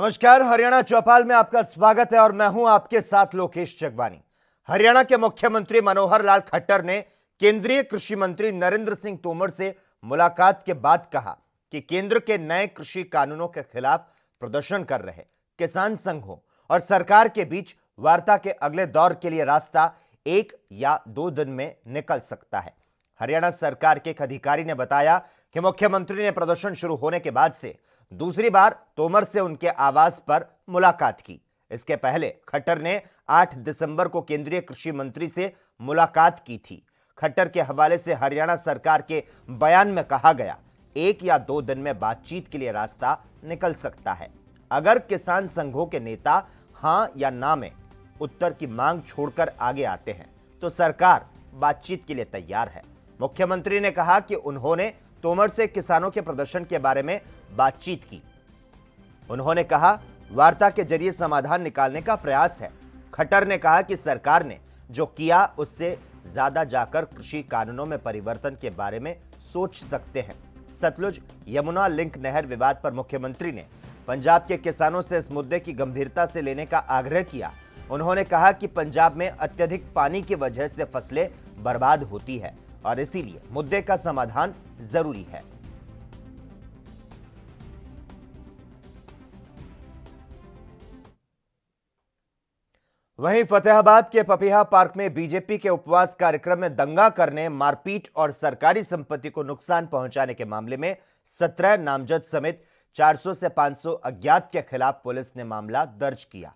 नमस्कार, हरियाणा चौपाल में आपका स्वागत है और मैं हूं आपके साथ लोकेश जगवानी। हरियाणा के मुख्यमंत्री मनोहर लाल खट्टर ने केंद्रीय कृषि मंत्री नरेंद्र सिंह तोमर से मुलाकात के बाद कहा कि केंद्र के नए कृषि कानूनों के खिलाफ प्रदर्शन कर रहे किसान संघों और सरकार के बीच वार्ता के अगले दौर के लिए रास्ता 1 या 2 दिन में निकल सकता है। हरियाणा सरकार के एक अधिकारी ने बताया कि मुख्यमंत्री ने प्रदर्शन शुरू होने के बाद से दूसरी बार तोमर से उनके आवास पर मुलाकात की। इसके पहले खट्टर ने 8 दिसंबर को केंद्रीय कृषि मंत्री से मुलाकात की थी। खट्टर के हवाले से हरियाणा सरकार के बयान में कहा गया, 1 या 2 दिन में बातचीत के लिए रास्ता निकल सकता है। अगर किसान संघों के नेता हां या ना में उत्तर की मांग छोड़कर आगे आते हैं तो सरकार बातचीत के लिए तैयार है। मुख्यमंत्री ने कहा कि उन्होंने तोमर से किसानों के प्रदर्शन के बारे में बातचीत की। उन्होंने कहा, वार्ता के जरिए समाधान निकालने का प्रयास है। खट्टर ने कहा कि सरकार ने जो किया उससे ज्यादा जाकर कृषि कानूनों में परिवर्तन के बारे में सोच सकते हैं। सतलुज यमुना लिंक नहर विवाद पर मुख्यमंत्री ने पंजाब के किसानों से इस मुद्दे की गंभीरता से लेने का आग्रह किया। उन्होंने कहा कि पंजाब में अत्यधिक पानी की वजह से फसलें बर्बाद होती है और इसीलिए मुद्दे का समाधान जरूरी है। वहीं फतेहाबाद के पपिहा पार्क में बीजेपी के उपवास कार्यक्रम में दंगा करने, मारपीट और सरकारी संपत्ति को नुकसान पहुंचाने के मामले में 17 नामजद समेत 400 से 500 अज्ञात के खिलाफ पुलिस ने मामला दर्ज किया।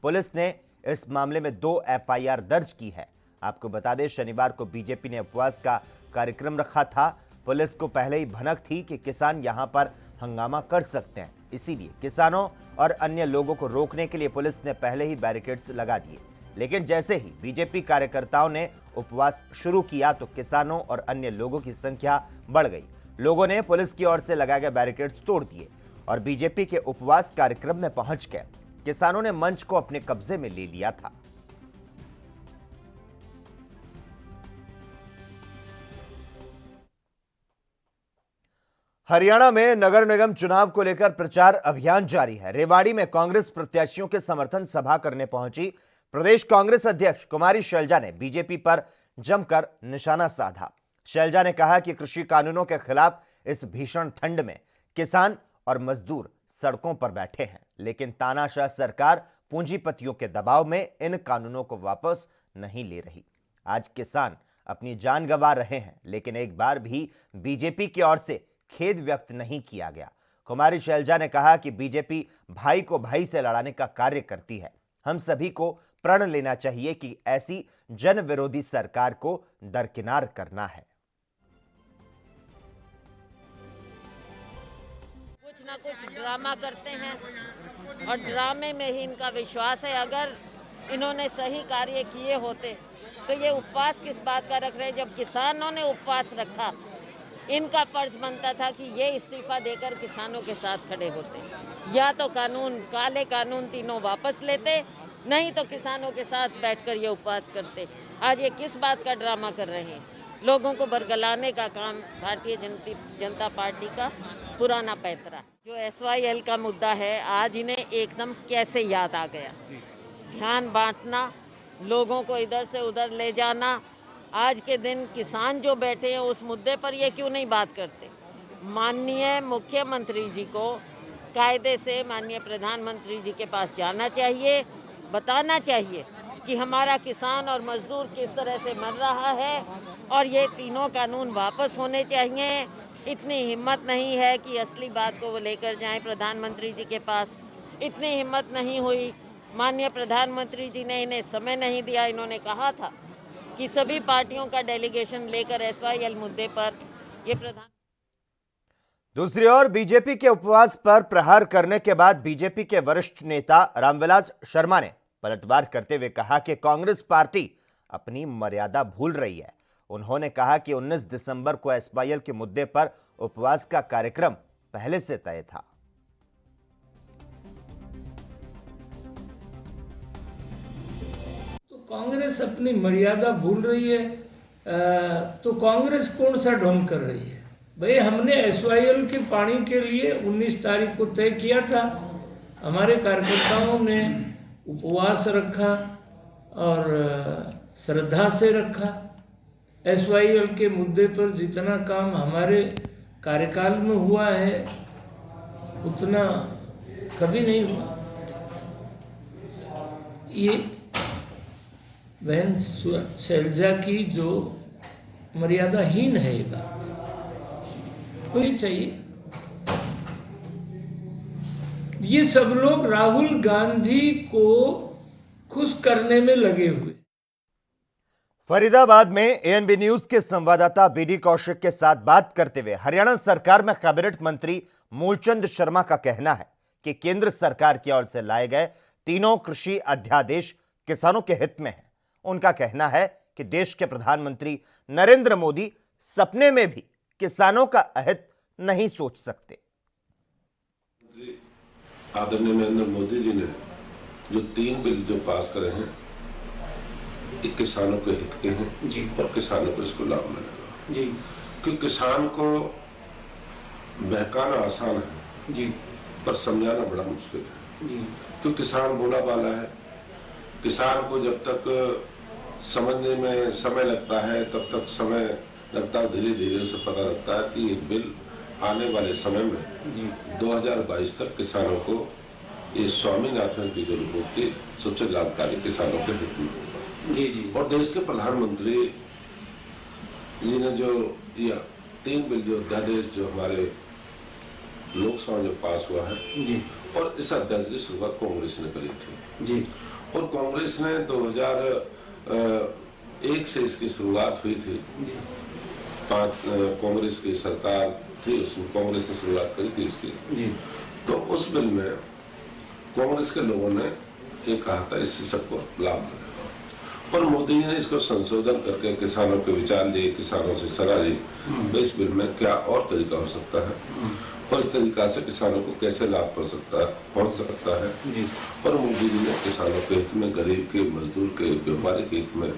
पुलिस ने इस मामले में 2 एफआईआर दर्ज की है। आपको बता दें, शनिवार को बीजेपी ने उपवास का कार्यक्रम रखा था। पुलिस को पहले ही भनक थी कि किसान यहां पर हंगामा कर सकते हैं, इसीलिए किसानों और अन्य लोगों को रोकने के लिए पुलिस ने पहले ही बैरिकेड्स लगा दिए। लेकिन जैसे ही बीजेपी कार्यकर्ताओं ने उपवास शुरू किया तो किसानों और अन्य लोगों की संख्या बढ़ गई। लोगों ने पुलिस की ओर से लगाए गए बैरिकेड्स तोड़ दिए और बीजेपी के उपवास कार्यक्रम में पहुंच गए। किसानों ने मंच को अपने कब्जे में ले लिया था। हरियाणा में नगर निगम चुनाव को लेकर प्रचार अभियान जारी है। रेवाड़ी में कांग्रेस प्रत्याशियों के समर्थन सभा करने पहुंची प्रदेश कांग्रेस अध्यक्ष कुमारी शैलजा ने बीजेपी पर जमकर निशाना साधा। शैलजा ने कहा कि कृषि कानूनों के खिलाफ इस भीषण ठंड में किसान और मजदूर सड़कों पर बैठे हैं, लेकिन तानाशाह सरकार पूंजीपतियों के दबाव में इन कानूनों को वापस नहीं ले रही। आज किसान अपनी जान गंवा रहे हैं, लेकिन एक बार भी बीजेपी की ओर से खेद व्यक्त नहीं किया गया। कुमारी शैलजा ने कहा कि बीजेपी भाई को भाई से लड़ाने का कार्य करती है। हम सभी को प्रण लेना चाहिए कि ऐसी जन विरोधी सरकार को दरकिनार करना है। कुछ ना कुछ ड्रामा करते हैं और ड्रामे में ही इनका विश्वास है। अगर इन्होंने सही कार्य किए होते तो ये उपवास किस बात का रख रहे हैं। जब किसानों ने उपवास रखा, इनका फर्ज बनता था कि ये इस्तीफा देकर किसानों के साथ खड़े होते, या तो कानून, काले कानून तीनों वापस लेते, नहीं तो किसानों के साथ बैठकर ये उपवास करते। आज ये किस बात का ड्रामा कर रहे हैं? लोगों को बरगलाने का काम भारतीय जनता पार्टी का पुराना पैतरा। जो SYL का मुद्दा है, आज इन्हें एकदम कैसे याद आ गया। ध्यान बांटना, लोगों को इधर से उधर ले जाना। आज के दिन किसान जो बैठे हैं उस मुद्दे पर ये क्यों नहीं बात करते? माननीय मुख्यमंत्री जी को कायदे से माननीय प्रधानमंत्री जी के पास जाना चाहिए, बताना चाहिए कि हमारा किसान और मजदूर किस तरह से मर रहा है और ये तीनों कानून वापस होने चाहिए। इतनी हिम्मत नहीं है कि असली बात को वो लेकर जाएं प्रधानमंत्री जी के पास। इतनी हिम्मत नहीं हुई। माननीय प्रधानमंत्री जी ने इन्हें समय नहीं दिया। इन्होंने कहा था कि सभी पार्टियों का डेलीगेशन लेकर SYL मुद्दे पर ये प्रधान। दूसरी ओर बीजेपी के उपवास पर प्रहार करने के बाद बीजेपी के वरिष्ठ नेता रामविलास शर्मा ने पलटवार करते हुए कहा कि कांग्रेस पार्टी अपनी मर्यादा भूल रही है। उन्होंने कहा कि 19 दिसंबर को SYL के मुद्दे पर उपवास का कार्यक्रम पहले से तय था। तो कांग्रेस अपनी मर्यादा भूल रही है, तो कांग्रेस कौन सा ढोंग कर रही है? भाई, हमने SYL के पानी के लिए 19 तारीख को तय किया था। हमारे कार्यकर्ताओं ने उपवास रखा और श्रद्धा से रखा। SYL के मुद्दे पर जितना काम हमारे कार्यकाल में हुआ है उतना कभी नहीं हुआ। ये बहन शैलजा की जो मर्यादाहीन है ये बात होनी चाहिए। ये सब लोग राहुल गांधी को खुश करने में लगे हुए। फरीदाबाद में ANB न्यूज के संवाददाता BD कौशिक के साथ बात करते हुए हरियाणा सरकार में कैबिनेट मंत्री मूलचंद शर्मा का कहना है कि केंद्र सरकार की ओर से लाए गए तीनों कृषि अध्यादेश किसानों के हित में है। उनका कहना है कि देश के प्रधानमंत्री नरेंद्र मोदी सपने में भी किसानों का अहित नहीं सोच सकते। आदरणीय नरेंद्र मोदी जी ने जो 3 बिल जो पास करे हैं ये किसानों के हित के हैं जी, और किसानों को इसको लाभ मिलेगा जी। क्योंकि किसान को बहकाना आसान है जी, पर समझाना बड़ा मुश्किल है जी। क्योंकि किसान भोला भाला है। किसान को जब तक समझने में समय लगता है तब तक समय लगता है, धीरे धीरे उसे पता लगता है कि ये बिल आने वाले समय में 2022 तक किसानों को ये स्वामीनाथन की जो रिपोर्ट की सबसे लाभकारी किसानों के हित में होगा जी जी। और देश के प्रधानमंत्री जी ने जो या 3 बिल जो अध्यादेश जो हमारे लोकसभा में पास हुआ है जी, और इस अध्यादेश की शुरुआत कांग्रेस ने करी थी जी। और कांग्रेस ने 2001 से इसकी शुरुआत हुई थी। 5 कांग्रेस की सरकार थी, उसमें कांग्रेस ने शुरुआत करी थी इसकी जी। तो उस बिल में कांग्रेस के लोगों ने ये कहा था इससे सबको लाभ मिलेगा, और मोदी जी ने इसको संशोधन करके किसानों के विचार लिए, किसानों से सलाह ली इस बिल में क्या और तरीका हो सकता है और इस तरीका से किसानों को कैसे लाभ पहुंच सकता है। और मोदी जी ने किसानों के हित में, गरीब के, मजदूर के, व्यापारी के हित में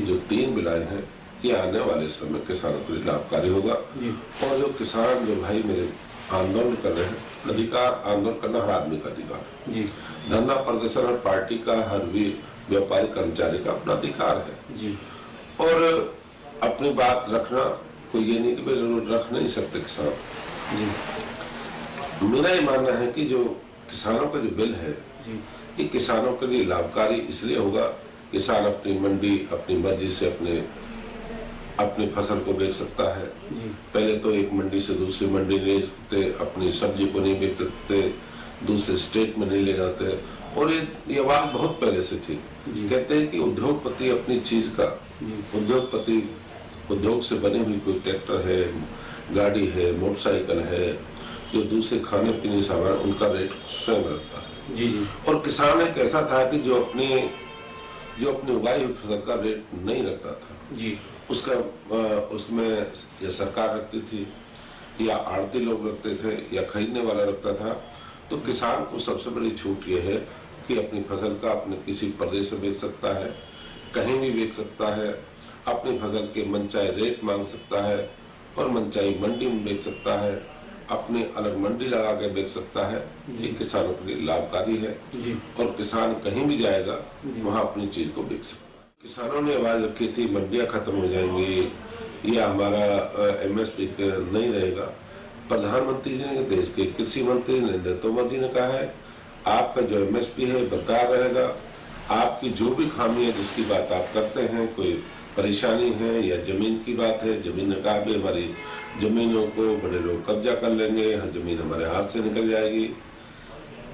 जो 3 बिल आए हैं ये आने वाले समय में किसानों के लिए लाभकारी होगा। और जो किसान जो भाई मेरे आंदोलन कर रहे हैं, अधिकार आंदोलन करना हर आदमी का अधिकार है। धरना प्रदर्शन हर पार्टी का, हर भी व्यापारी कर्मचारी का अपना अधिकार है जी। और अपनी बात रखना कोई ये नहीं कि रख नहीं सकते किसान जी। मेरा ये मानना है कि जो किसानों का जो बिल है ये किसानों के लिए लाभकारी इसलिए होगा, किसान अपनी मंडी अपनी मर्जी से अपनी फसल को बेच सकता है। पहले तो एक मंडी से दूसरी मंडी ले सकते, अपनी सब्जी को नहीं बेच सकते, दूसरे स्टेट में नहीं ले जाते। और ये बात बहुत पहले से थी। कहते हैं कि उद्योगपति अपनी चीज का, उद्योगपति उद्योग से बनी हुई कोई ट्रैक्टर है, गाड़ी है, मोटरसाइकिल है, जो दूसरे खाने पीने सामान उनका रेट स्वयं रखता है जी। और किसान एक ऐसा था कि जो अपनी उगाई हुई फसल का रेट नहीं रखता था जी, उसमें या सरकार रखती थी या आड़ती लोग रखते थे या खरीदने वाला रखता था। तो किसान को सबसे बड़ी छूट यह है कि अपनी फसल का अपने किसी प्रदेश में बेच सकता है, कहीं भी बेच सकता है, अपनी फसल के मनचाहे रेट मांग सकता है और मनचाही मंडी में बेच सकता है, अपनी अलग मंडी लगा के बेच सकता है। ये किसानों के लिए लाभकारी है और किसान कहीं भी जाएगा वहां अपनी चीज को बेच सकता है। किसानों ने आवाज रखी थी मंडियां खत्म हो जाएंगी या हमारा MSP नहीं रहेगा। प्रधानमंत्री जी ने, देश के कृषि मंत्री नरेंद्र तोमर जी ने कहा है आपका जो MSP है बरकरार रहेगा। आपकी जो भी खामी है जिसकी बात आप करते हैं, कोई परेशानी है या जमीन की बात है, जमीन ने कहा भी हमारी जमीनों को बड़े लोग कब्जा कर लेंगे, जमीन हमारे हाथ से निकल जाएगी।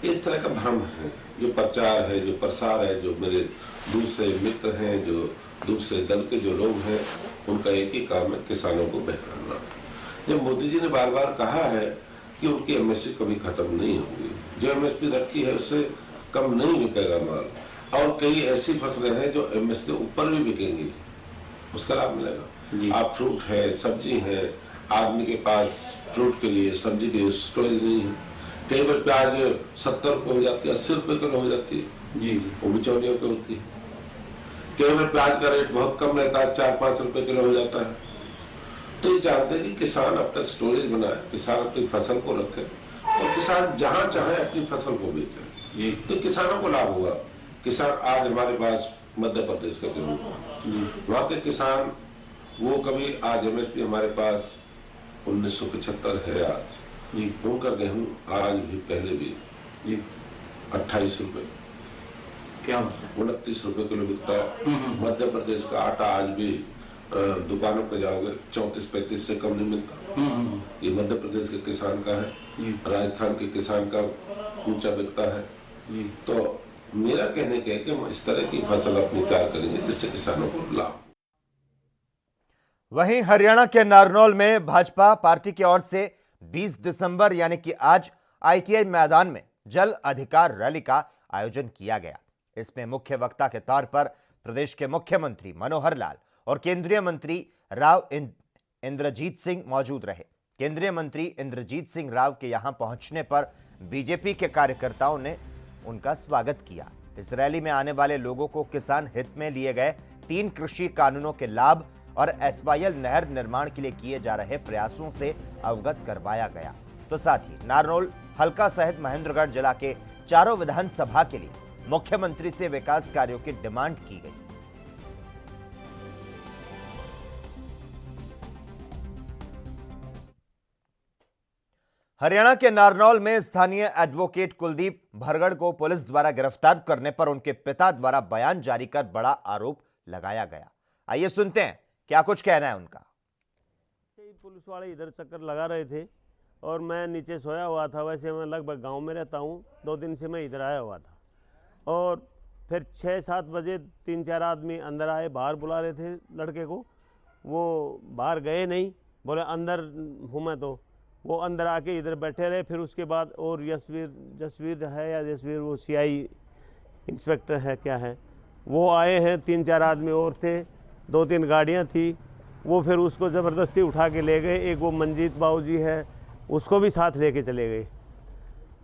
इस तरह का भ्रम है, जो प्रचार है, जो प्रसार है, जो मेरे दूसरे मित्र हैं, जो दूसरे दल के जो लोग हैं, उनका एक ही काम है किसानों को बहकाना। जब मोदी जी ने बार बार कहा है कि उनकी MSP कभी खत्म नहीं होगी, जो MSP रखी है उससे कम नहीं बिकेगा माल, और कई ऐसी फसलें हैं जो MSP से ऊपर भी बिकेंगी, उसका लाभ मिलेगा। आप फ्रूट है, सब्जी है, आदमी के पास फ्रूट के लिए, सब्जी के लिए स्टोरेज नहीं है। कई बार प्याज 70 रुपये हो जाती है, 80 रुपये किलो हो जाती है जी, वो बिचौलियों की होती है। कई बार प्याज का रेट बहुत कम रहता है, 4-5 रुपये किलो हो जाता है। तो ये चाहते हैं कि किसान अपना स्टोरेज बनाए, किसान अपनी फसल को रखे और किसान जहां चाहे अपनी फसल को बेचे। जी। तो किसानों को लाभ होगा। किसान आज हमारे पास मध्य प्रदेश का गेहूं, वहां के किसान वो कभी आज एमएसपी हमारे पास 1975 है आज जी। उनका गेहूं आज भी पहले भी जी 28 रुपए, क्या मतलब 29 रुपए किलो बिकता है। मध्य प्रदेश का आटा आज भी दुकानों पे जाओगे 34-35 से कम नहीं मिलता। ये मध्य प्रदेश के किसान का है, राजस्थान के किसान का ऊंचा बिकता है। तो मेरा कहने का है कि हम इस तरह की फसल अपनी तैयार करेंगे जिससे किसानों को लाभ। वहीं हरियाणा के नारनौल में भाजपा पार्टी की ओर से 20 दिसंबर यानी कि आज आईटीआई मैदान में जल अधिकार रैली का आयोजन किया गया। इसमें मुख्य वक्ता के तौर पर प्रदेश के मुख्यमंत्री मनोहर लाल और केंद्रीय मंत्री राव इंद्रजीत सिंह मौजूद रहे। केंद्रीय मंत्री इंद्रजीत सिंह राव के यहां पहुंचने पर बीजेपी के कार्यकर्ताओं ने उनका स्वागत किया। इस रैली में आने वाले लोगों को किसान हित में लिए गए 3 कृषि कानूनों के लाभ और एसवाईएल नहर निर्माण के लिए किए जा रहे प्रयासों से अवगत करवाया गया। तो साथ ही नारनौल हल्का सहित महेंद्रगढ़ जिला के चारों विधानसभा के लिए मुख्यमंत्री से विकास कार्यों की डिमांड की गई। हरियाणा के नारनौल में स्थानीय एडवोकेट कुलदीप भरगड़ को पुलिस द्वारा गिरफ्तार करने पर उनके पिता द्वारा बयान जारी कर बड़ा आरोप लगाया गया। आइए सुनते हैं क्या कुछ कहना है उनका। पुलिस वाले इधर चक्कर लगा रहे थे और मैं नीचे सोया हुआ था। वैसे मैं लगभग गांव में रहता हूं, 2 दिन से मैं इधर आया हुआ था। और फिर 6-7 बजे 3-4 आदमी अंदर आए, बाहर बुला रहे थे लड़के को। वो बाहर गए नहीं, बोले अंदर हूँ मैं। तो वो अंदर आके इधर बैठे रहे। फिर उसके बाद और जसवीर है या जसवीर, वो सीआई इंस्पेक्टर है क्या है, वो आए हैं। 3-4 आदमी और थे, 2-3 गाड़ियाँ थी। वो फिर उसको ज़बरदस्ती उठा के ले गए। एक वो मंजीत बाबूजी है, उसको भी साथ लेके चले गए।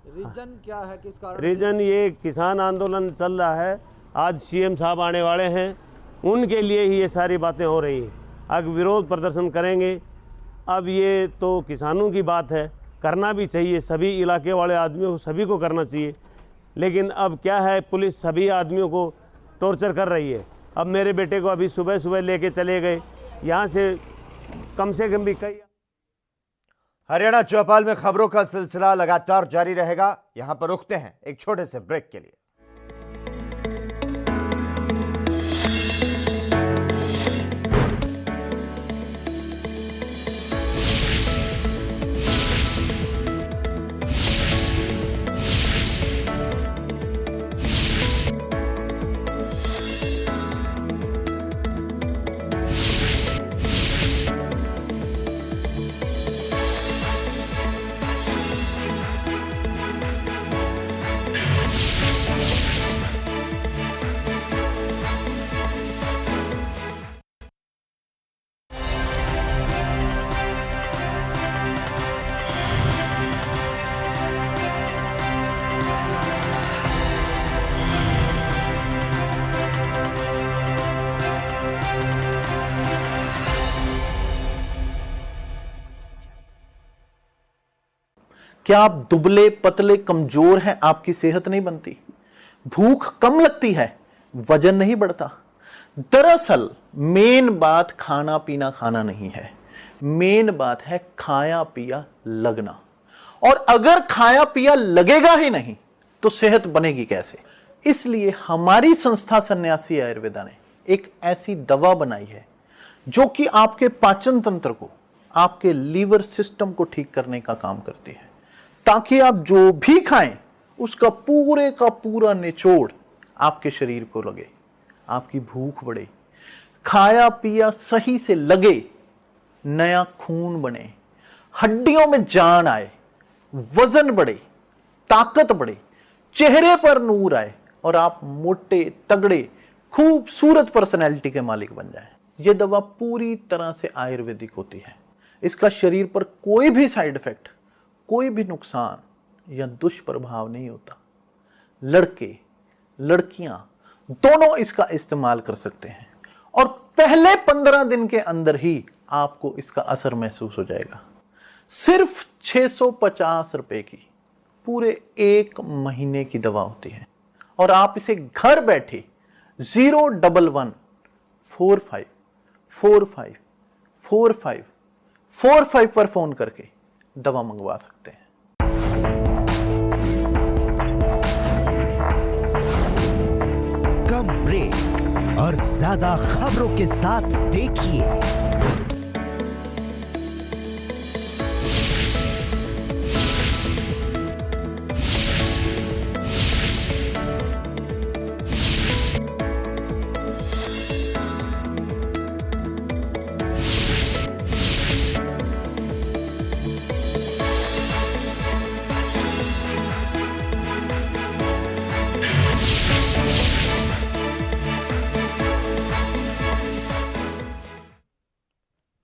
रीजन क्या है, किस कारण? रीजन ये किसान आंदोलन चल रहा है। आज सीएम साहब आने वाले हैं, उनके लिए ही ये सारी बातें हो रही हैं। अब विरोध प्रदर्शन करेंगे। अब ये तो किसानों की बात है, करना भी चाहिए, सभी इलाके वाले आदमियों को, सभी को करना चाहिए। लेकिन अब क्या है, पुलिस सभी आदमियों को टॉर्चर कर रही है। अब मेरे बेटे को अभी सुबह लेके चले गए, यहाँ से कम भी कई। हरियाणा चौपाल में खबरों का सिलसिला लगातार जारी रहेगा। यहां पर रुकते हैं एक छोटे से ब्रेक के लिए। क्या आप दुबले पतले कमजोर हैं? आपकी सेहत नहीं बनती, भूख कम लगती है, वजन नहीं बढ़ता। दरअसल मेन बात खाना पीना खाना नहीं है, मेन बात है खाया पिया लगना। और अगर खाया पिया लगेगा ही नहीं तो सेहत बनेगी कैसे? इसलिए हमारी संस्था सन्यासी आयुर्वेदा ने एक ऐसी दवा बनाई है जो कि आपके पाचन तंत्र को, आपके लीवर सिस्टम को ठीक करने का काम करती है, ताकि आप जो भी खाएं उसका पूरे का पूरा निचोड़ आपके शरीर को लगे, आपकी भूख बढ़े, खाया पिया सही से लगे, नया खून बने, हड्डियों में जान आए, वजन बढ़े, ताकत बढ़े, चेहरे पर नूर आए और आप मोटे तगड़े खूबसूरत पर्सनैलिटी के मालिक बन जाएं। यह दवा पूरी तरह से आयुर्वेदिक होती है। इसका शरीर पर कोई भी साइड इफेक्ट, कोई भी नुकसान या दुष्प्रभाव नहीं होता। लड़के लड़कियां दोनों इसका इस्तेमाल कर सकते हैं और पहले 15 दिन के अंदर ही आपको इसका असर महसूस हो जाएगा। सिर्फ 650 रुपए की पूरे 1 महीने की दवा होती है और आप इसे घर बैठे 01145454545 पर फोन करके दवा मंगवा सकते हैं। कम ब्रेक और ज्यादा खबरों के साथ देखिए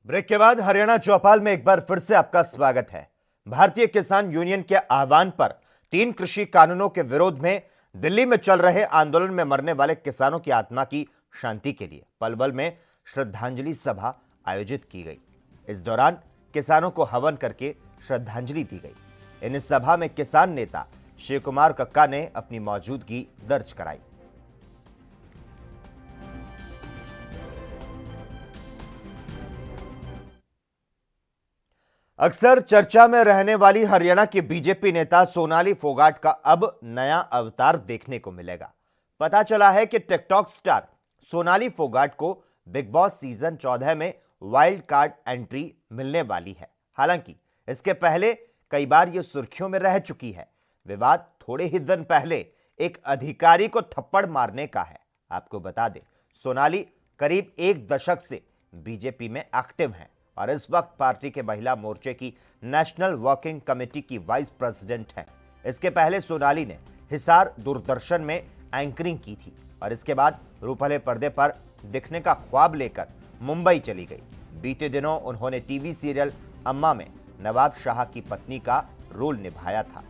ब्रेक के बाद हरियाणा चौपाल में एक बार फिर से आपका स्वागत है। भारतीय किसान यूनियन के आह्वान पर 3 कृषि कानूनों के विरोध में दिल्ली में चल रहे आंदोलन में मरने वाले किसानों की आत्मा की शांति के लिए पलवल में श्रद्धांजलि सभा आयोजित की गई। इस दौरान किसानों को हवन करके श्रद्धांजलि दी गई। इन सभा में किसान नेता शिव कुमार कक्का ने अपनी मौजूदगी दर्ज कराई। अक्सर चर्चा में रहने वाली हरियाणा की बीजेपी नेता सोनाली फोगाट का अब नया अवतार देखने को मिलेगा। पता चला है कि टिकटॉक स्टार सोनाली फोगाट को बिग बॉस सीजन 14 में वाइल्ड कार्ड एंट्री मिलने वाली है। हालांकि इसके पहले कई बार यह सुर्खियों में रह चुकी है। विवाद थोड़े ही दिन पहले एक अधिकारी को थप्पड़ मारने का है। आपको बता दें, सोनाली करीब 1 दशक से बीजेपी में एक्टिव हैं और इस वक्त पार्टी के महिला मोर्चे की नेशनल वर्किंग कमेटी की वाइस प्रेसिडेंट हैं। इसके पहले सोनाली ने हिसार दूरदर्शन में एंकरिंग की थी और इसके बाद रूपहले पर्दे पर दिखने का ख्वाब लेकर मुंबई चली गई। बीते दिनों उन्होंने टीवी सीरियल अम्मा में नवाब शाह की पत्नी का रोल निभाया था।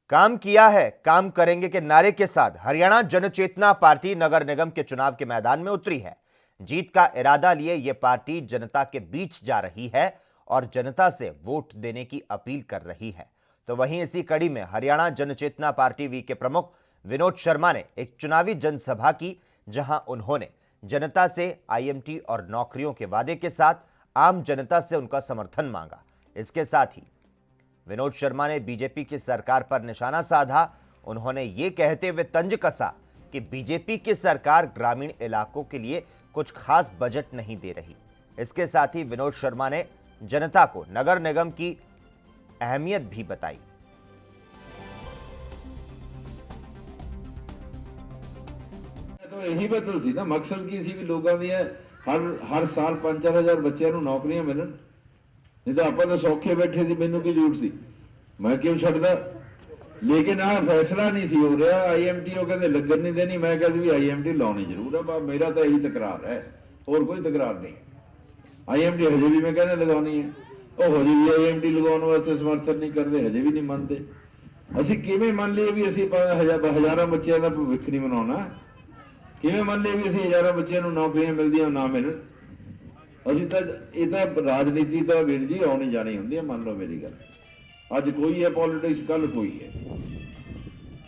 काम किया है, काम करेंगे के नारे के साथ हरियाणा जनचेतना पार्टी नगर निगम के चुनाव के मैदान में उतरी है। जीत का इरादा लिए यह पार्टी जनता के बीच जा रही है और जनता से वोट देने की अपील कर रही है। तो वहीं इसी कड़ी में हरियाणा जनचेतना पार्टी वी के प्रमुख विनोद शर्मा ने एक चुनावी जनसभा की, जहां उन्होंने जनता से आईएमटी और नौकरियों के वादे के साथ आम जनता से उनका समर्थन मांगा। इसके साथ ही विनोद शर्मा ने बीजेपी की सरकार पर निशाना साधा। उन्होंने ये कहते हुए तंज कसा कि बीजेपी की सरकार ग्रामीण इलाकों के लिए कुछ खास बजट नहीं दे रही। इसके साथ ही विनोद शर्मा ने जनता को नगर निगम की अहमियत भी बताई। तो यही बदल सी ना, मकसद की सी भी लोगों दी हर साल 5-4 हज़ार बच्चों को नौकरियां मिलन। नहीं तो आप सौखे बैठे थे, मैनू की जरूरत सी, मैं क्यों छड्डदा। लेकिन आ फैसला नहीं सी हो रहा। आईएमटी कहते लगन नहीं देनी, मैं कहती भी आईएमटी लानी जरूर है। मेरा तो यही तकरार है, और कोई तकरार नहीं। आईएमटी हजे भी मैं कहना लगानी है, और हजे भी आईएमटी लगाने वास्ते समर्थन नहीं करते, हजे भी नहीं मानते। असी किवें मान लिए भी असी हजारों बच्चों का भविख नहीं बनाना। किवें मान लिए भी असी हजारों बच्चों को नौकरियां मिलदियां ना मिलन। ਅਸੀਂ ਤਾਂ ਇਹ ਤਾਂ ਰਾਜਨੀਤੀ ਤਾਂ ਵੀਰ ਜੀ ਆਉਣੀ ਜਾਣੀ ਹੁੰਦੀ ਹੈ। ਮੰਨ ਲਓ ਮੇਰੀ ਗੱਲ, ਅੱਜ ਕੋਈ ਹੈ ਪੋਲਿਟਿਕਸ, ਕੱਲ ਕੋਈ ਹੈ।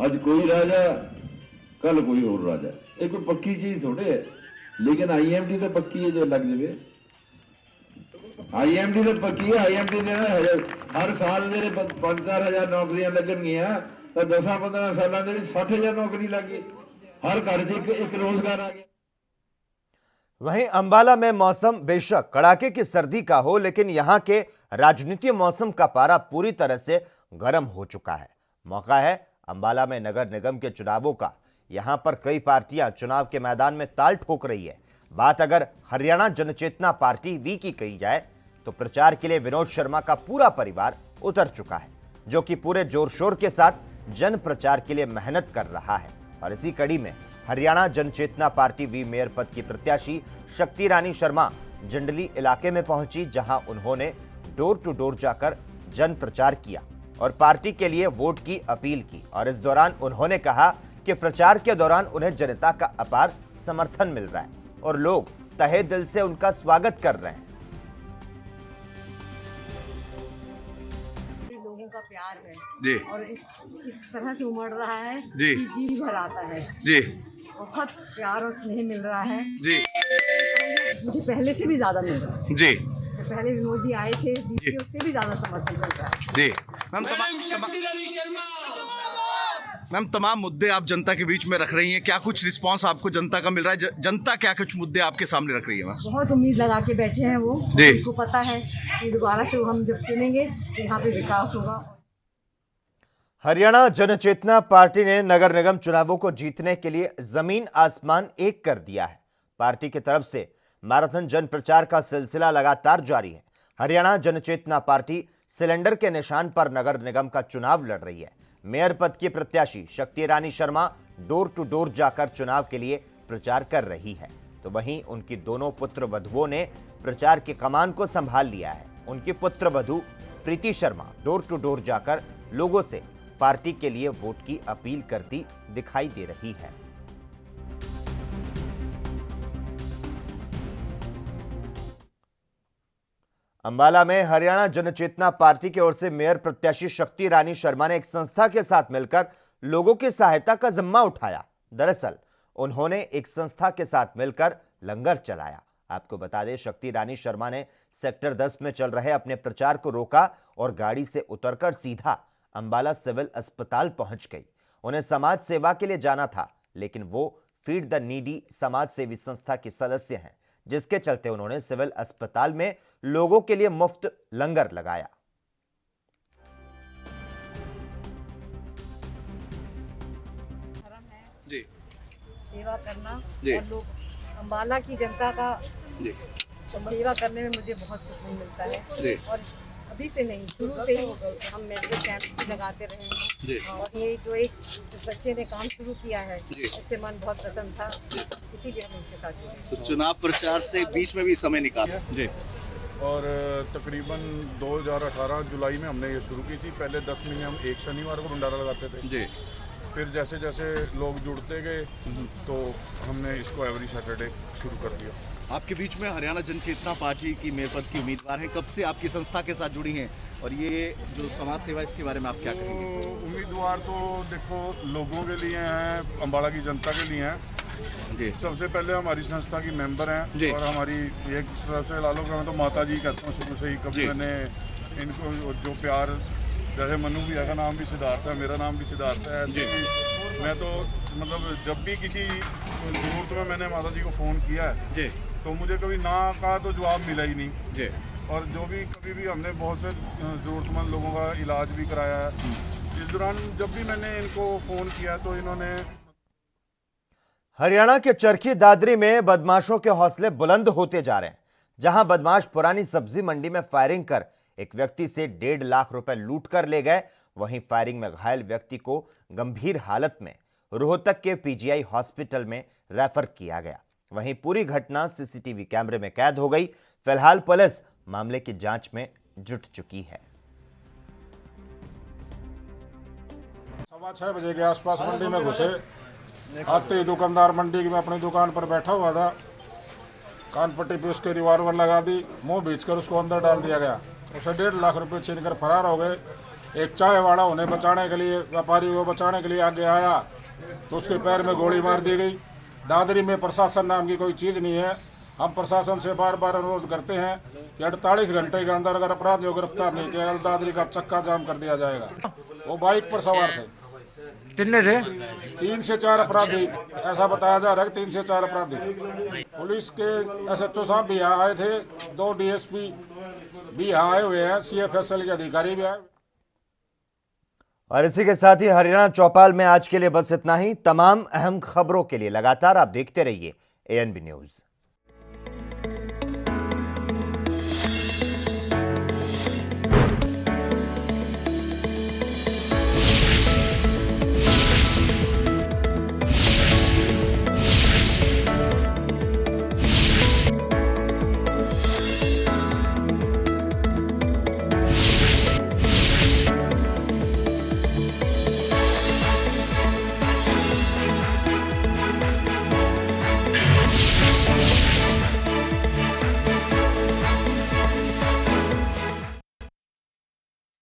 ਅੱਜ ਕੋਈ ਰਾਜਾ, ਕੱਲ ਕੋਈ ਹੋਰ ਰਾਜਾ। ਇਹ ਕੋਈ ਪੱਕੀ ਚੀਜ਼ ਥੋੜੇ ਹੈ। लेकिन आईएमडी तो पक्की है, जो लग जाए आईएमडी तो पक्की है। आईएमडी ने हर साल 5-4 हज़ार नौकरियां लगनगियां, तो 10-15 सालों के 60 हज़ार नौकरी लग गई। हर घर से एक रोजगार आ गया। वहीं अंबाला में मौसम बेशक कड़ाके की सर्दी का हो, लेकिन यहां के राजनीतिक मौसम का पारा पूरी तरह से गर्म हो चुका है। मौका है अंबाला में नगर निगम के चुनावों का। यहां पर कई पार्टियां चुनाव के मैदान में ताल ठोक रही है। बात अगर हरियाणा जनचेतना पार्टी वी की कही जाए तो प्रचार के लिए विनोद शर्मा का पूरा परिवार उतर चुका है, जो कि पूरे जोर शोर के साथ जन प्रचार के लिए मेहनत कर रहा है। और इसी कड़ी में हरियाणा जनचेतना पार्टी वी मेयर पद की प्रत्याशी शक्ति रानी शर्मा जंडली इलाके में पहुंची, जहां उन्होंने डोर टू डोर जाकर जन प्रचार किया और पार्टी के लिए वोट की अपील की। और इस दौरान उन्होंने कहा कि प्रचार के दौरान उन्हें जनता का अपार समर्थन मिल रहा है और लोग तहे दिल से उनका स्वागत कर रहे हैं। लोगों का प्यार है जी और इस तरह से उमड़ रहा है जी कि जी भर आता है। जी बहुत प्यार और स्नेह मिल रहा है, जी मुझे पहले से भी ज्यादा मिल रहा है। जी जब पहले विनोद जी आए थे दीदी, उससे भी ज्यादा समर्थन मिल रहा है। जी मैम, तमाम मुद्दे आप जनता के बीच में रख रही हैं, क्या कुछ रिस्पांस आपको जनता का मिल रहा है? जनता क्या कुछ मुद्दे आपके सामने रख रही है? मैम बहुत उम्मीद लगा के बैठे हैं वो, जी। उनको पता है कि दोबारा से हम जब चुनेंगे तो यहाँ पे विकास होगा। हरियाणा जनचेतना पार्टी ने नगर निगम चुनावों को जीतने के लिए जमीन आसमान एक कर दिया है। पार्टी की तरफ से मैराथन जन प्रचार का सिलसिला लगातार जारी है। हरियाणा जनचेतना पार्टी सिलेंडर के निशान पर नगर निगम का चुनाव लड़ रही है। मेयर पद की प्रत्याशी शक्ति रानी शर्मा डोर टू डोर जाकर चुनाव के लिए प्रचार कर रही है, तो वहीं उनकी दोनों पुत्र वधुओं ने प्रचार की कमान को संभाल लिया है। उनकी पुत्र वधु प्रीति शर्मा डोर टू डोर जाकर लोगों से पार्टी के लिए वोट की अपील करती दिखाई दे रही है। अंबाला में हरियाणा जनचेतना पार्टी की ओर से मेयर प्रत्याशी शक्ति रानी शर्मा ने एक संस्था के साथ मिलकर लोगों की सहायता का जिम्मा उठाया। दरअसल उन्होंने एक संस्था के साथ मिलकर लंगर चलाया। आपको बता दें, शक्ति रानी शर्मा ने सेक्टर 10 में चल रहे अपने प्रचार को रोका और गाड़ी से उतरकर सीधा अंबाला सिविल अस्पताल पहुंच गई। उन्हें समाज सेवा के लिए जाना था, लेकिन वो फीड द नीडी समाज सेवी संस्था के सदस्य हैं, जिसके चलते उन्होंने सिविल अस्पताल में लोगों के लिए मुफ्त लंगर लगाया। जी सेवा करना जी। और लोग अंबाला की जनता का जी सेवा करने में मुझे बहुत सुकून मिलता है। जी और अभी से नहीं, शुरू से ही हम मेडिकल कैंप भी लगाते रहे हैं। जी और ये जो एक बच्चे ने काम शुरू किया है, जी। इससे मन बहुत प्रसन्न था, इसीलिए हम उनके साथ जुड़े। तो चुनाव प्रचार से बीच में भी समय निकाला। जी और तकरीबन 2018 जुलाई में हमने ये शुरू की थी। पहले 10 महीने हम एक शनिवार को भंडारा लगाते थे। जी फिर जैसे जैसे लोग जुड़ते गए तो हमने इसको एवरी सैटरडे शुरू कर दिया। आपके बीच में हरियाणा जनचेतना पार्टी की मेयर पद की उम्मीदवार हैं, कब से आपकी संस्था के साथ जुड़ी हैं और ये जो समाज सेवा इसके बारे में आप क्या कहेंगे? तो उम्मीदवार तो देखो लोगों के लिए हैं, अंबाला की जनता के लिए हैं। जी सबसे पहले हमारी संस्था की मेंबर हैं और हमारी एक तरफ से लालो का मैं तो माता जी कहता हूँ शुरू से ही। कभी मैंने इनको जो प्यार, जैसे मनु भैया का नाम भी सिद्धार्थ है, मेरा नाम भी सिद्धार्थ है, ऐसे ही मैं तो मतलब जब भी किसी जरूरत में मैंने माता जी को फ़ोन किया है जी तो मुझे कभी ना का तो जवाब मिला ही नहीं। जी और जो भी कभी भी हमने बहुत से ज़रूरतमंद लोगों का इलाज भी कराया है। इस दौरान जब भी मैंने इनको फ़ोन किया तो इन्होंने। हरियाणा के चरखी दादरी में बदमाशों के हौसले बुलंद होते जा रहे हैं। जहां बदमाश पुरानी सब्जी मंडी में फायरिंग कर एक व्यक्ति से 1.5 लाख रुपए लूट कर ले गए, वहीं फायरिंग में घायल व्यक्ति को गंभीर हालत में रोहतक के पीजीआई हॉस्पिटल में रेफर किया गया। वहीं पूरी घटना सीसीटीवी कैमरे में कैद हो गई। फिलहाल पुलिस मामले की जांच में जुट चुकी है। 6:15 बजे के आसपास मंडी में घुसे। आते ही दुकानदार मंडी में अपनी दुकान पर बैठा हुआ था। कान पट्टी पे उसके रिवॉल्वर लगा दी, मुंह बीचकर उसको अंदर डाल दिया गया। उसे 1.5 लाख रुपए छीन कर फरार हो गए। एक चाय वाला उन्हें बचाने के लिए, व्यापारी को बचाने के लिए आगे आया तो उसके पैर में गोली मार दी गई। दादरी में प्रशासन नाम की कोई चीज़ नहीं है। हम प्रशासन से बार बार अनुरोध करते हैं कि 48 घंटे के अंदर अगर अपराधियों को गिरफ्तार नहीं किया दादरी का चक्का जाम कर दिया जाएगा। वो बाइक पर सवार थे। कितने थे? 3 से 4 अपराधी, ऐसा बताया जा रहा है कि 3 से 4 अपराधी। पुलिस के SHO साहब भी यहाँ आए थे, 2 DSP भी यहाँ आए हुए हैं, CFSL के अधिकारी भी आए। और इसी के साथ ही हरियाणा चौपाल में आज के लिए बस इतना ही। तमाम अहम खबरों के लिए लगातार आप देखते रहिए ANB न्यूज।